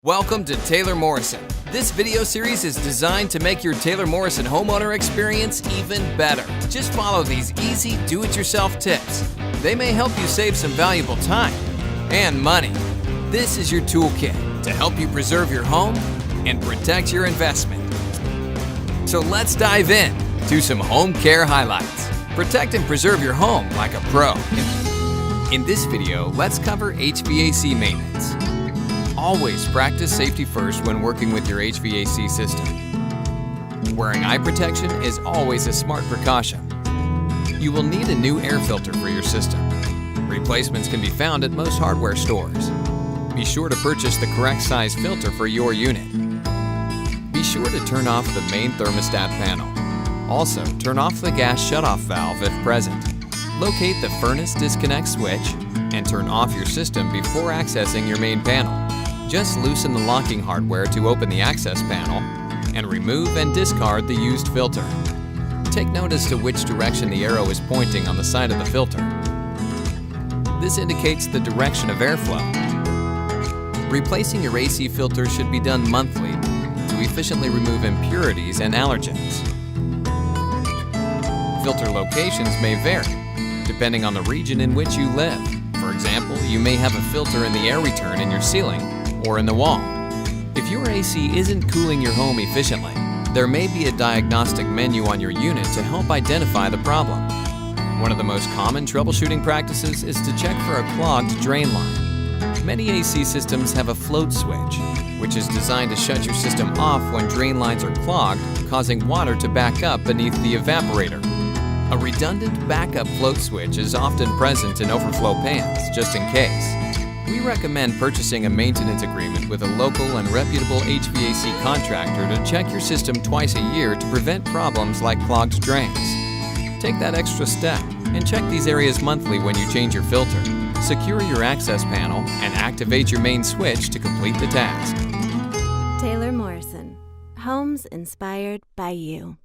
Welcome to Taylor Morrison. This video series is designed to make your Taylor Morrison homeowner experience even better. Just follow these easy do-it-yourself tips. They may help you save some valuable time and money. This is your toolkit to help you preserve your home and protect your investment. So let's dive in to some home care highlights. Protect and preserve your home like a pro. In this video, let's cover HVAC maintenance. Always practice safety first when working with your HVAC system. Wearing eye protection is always a smart precaution. You will need a new air filter for your system. Replacements can be found at most hardware stores. Be sure to purchase the correct size filter for your unit. Be sure to turn off the main thermostat panel. Also, turn off the gas shutoff valve if present. Locate the furnace disconnect switch and turn off your system before accessing your main panel. Just loosen the locking hardware to open the access panel and remove and discard the used filter. Take note as to which direction the arrow is pointing on the side of the filter. This indicates the direction of airflow. Replacing your AC filter should be done monthly to efficiently remove impurities and allergens. Filter locations may vary depending on the region in which you live. For example, you may have a filter in the air return in your ceiling or in the wall. If your AC isn't cooling your home efficiently, there may be a diagnostic menu on your unit to help identify the problem. One of the most common troubleshooting practices is to check for a clogged drain line. Many AC systems have a float switch, which is designed to shut your system off when drain lines are clogged, causing water to back up beneath the evaporator. A redundant backup float switch is often present in overflow pans, just in case. We recommend purchasing a maintenance agreement with a local and reputable HVAC contractor to check your system twice a year to prevent problems like clogged drains. Take that extra step and check these areas monthly when you change your filter. Secure your access panel and activate your main switch to complete the task. Taylor Morrison, homes inspired by you.